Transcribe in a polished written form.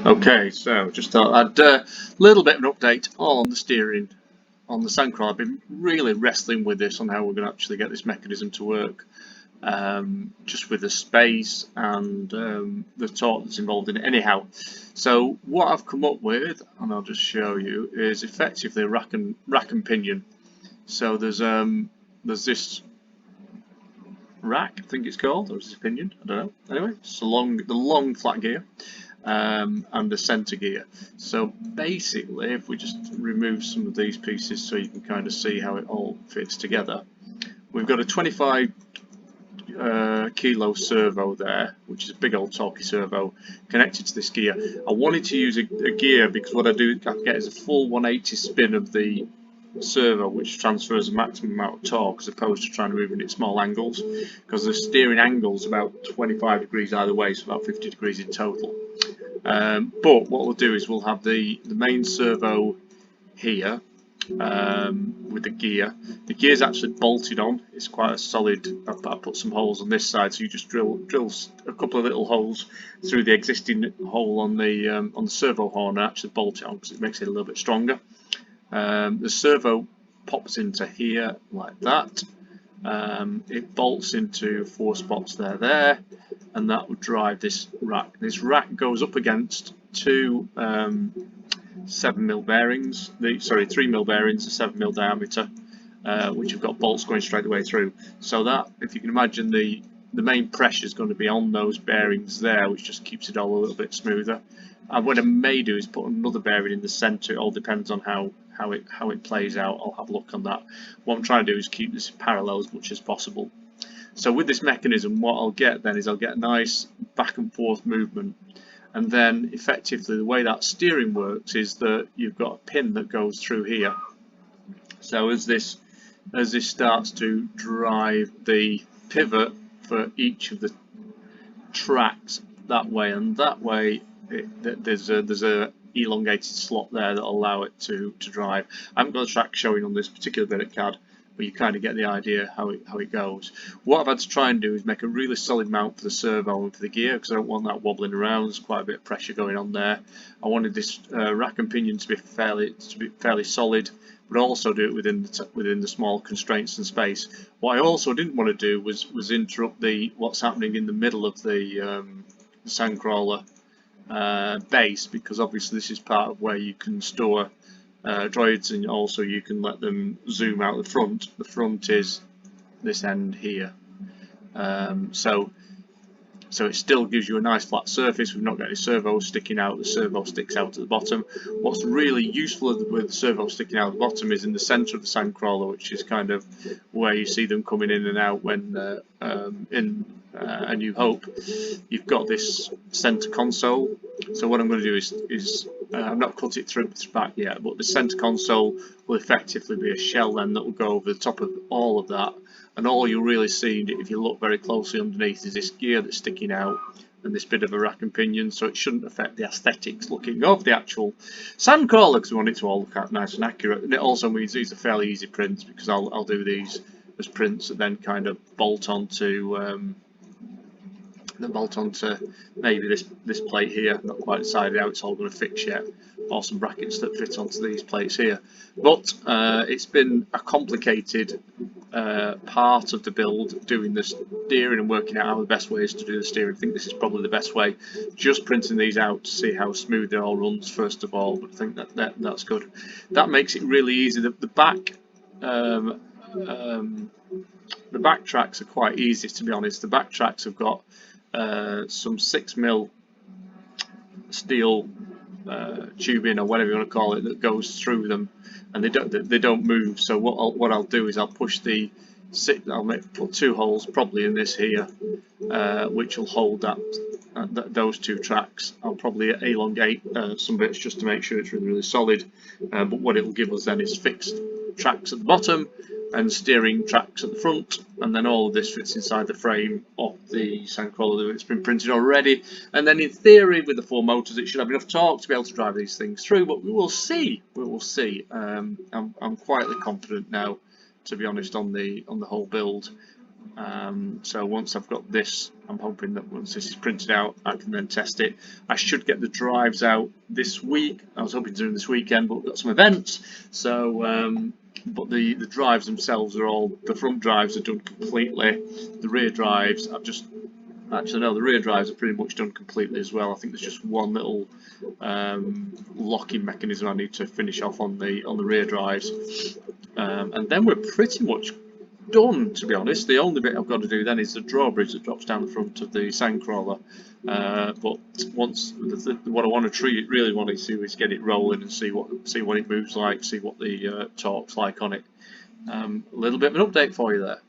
Okay, so just thought I'd a little bit of an update on the steering on the Sandcrawler. I've been really wrestling with this on how we're going to actually get this mechanism to work, just with the space and the torque that's involved in it. Anyhow, so what I've come up with, and I'll just show you, is effectively a rack and pinion. So there's this rack, I think it's called, or is it a pinion? I don't know. Anyway, it's the long flat gear. And the center gear. So basically, if we just remove some of these pieces so you can kind of see how it all fits together, we've got a 25 kilo servo there, which is a big old torquey servo connected to this gear. I wanted to use a gear because what I get is a full 180 spin of the servo, which transfers a maximum amount of torque as opposed to trying to move it at small angles, because the steering angle is about 25 degrees either way, so about 50 degrees in total. But what we'll do is we'll have the main servo here with the gear. The gear is actually bolted on. It's quite a solid. I put some holes on this side, so you just drill a couple of little holes through the existing hole on the servo horn and actually bolt it on because it makes it a little bit stronger. The servo pops into here like that. It bolts into 4 spots there, and that would drive this rack. This rack goes up against two 7mm bearings, 3mm bearings, a 7mm diameter, which have got bolts going straight the way through. So that, if you can imagine, the main pressure is going to be on those bearings there, which just keeps it all a little bit smoother. And what I may do is put another bearing in the centre. It all depends on how it plays out. I'll have a look on that. What I'm trying to do is keep this parallel as much as possible. So with this mechanism, what I'll get then is I'll get a nice back and forth movement, and then effectively the way that steering works is that you've got a pin that goes through here. So as this starts to drive the pivot for each of the tracks that way and that way, there's a elongated slot there that'll allow it to drive. I haven't got a track showing on this particular bit of CAD, but you kind of get the idea how it goes. What I've had to try and do is make a really solid mount for the servo and for the gear, because I don't want that wobbling around. There's quite a bit of pressure going on there. I wanted this rack and pinion to be fairly solid, but also do it within the small constraints and space. What I also didn't want to do was interrupt what's happening in the middle of the Sandcrawler base, because obviously this is part of where you can store droids, and also you can let them zoom out the front. The front is this end here, so it still gives you a nice flat surface. We've not got any servos sticking out. The servo sticks out at the bottom. What's really useful with the servo sticking out at the bottom is in the centre of the Sandcrawler, which is kind of where you see them coming in and out when in A New Hope. You've got this centre console. So what I'm going to do is I've not cut it through the back yet, but the centre console will effectively be a shell then that will go over the top of all of that, and all you'll really see, if you look very closely underneath, is this gear that's sticking out and this bit of a rack and pinion. So it shouldn't affect the aesthetics looking of the actual Sandcrawler, because we want it to all look nice and accurate. And it also means these are fairly easy prints, because I'll do these as prints that then kind of bolt onto maybe this plate here. Not quite decided how it's all going to fix yet, or some brackets that fit onto these plates here. But it's been a complicated part of the build, doing the steering and working out how the best way is to do the steering. I think this is probably the best way, just printing these out to see how smooth it all runs first of all. But I think that's good. That makes it really easy. The back tracks are quite easy, to be honest. The back tracks have got some 6mm steel tubing, or whatever you want to call it, that goes through them, and they don't move. So what I'll do is I'll push I'll put 2 holes probably in this here, which will hold those 2 tracks. I'll probably elongate some bits just to make sure it's really solid. But what it will give us then is fixed tracks at the bottom and steering tracks at the front, and then all of this fits inside the frame of the Sandcrawler that's been printed already. And then in theory, with the 4 motors, it should have enough torque to be able to drive these things through, but we will see. I'm quietly confident now, to be honest, on the whole build. So once I've got this, I'm hoping that once this is printed out, I can then test it. I should get the drives out this week. I was hoping to do them this weekend, but we've got some events. So, but the drives themselves are all, the front drives are done completely. The rear drives, actually no, the rear drives are pretty much done completely as well. I think there's just one little locking mechanism I need to finish off on the rear drives, and then we're pretty much done, to be honest. The only bit I've got to do then is the drawbridge that drops down the front of the Sandcrawler. But once what I want to really want to do is get it rolling and see what it moves like, see what the torque's like on it. A little bit of an update for you there.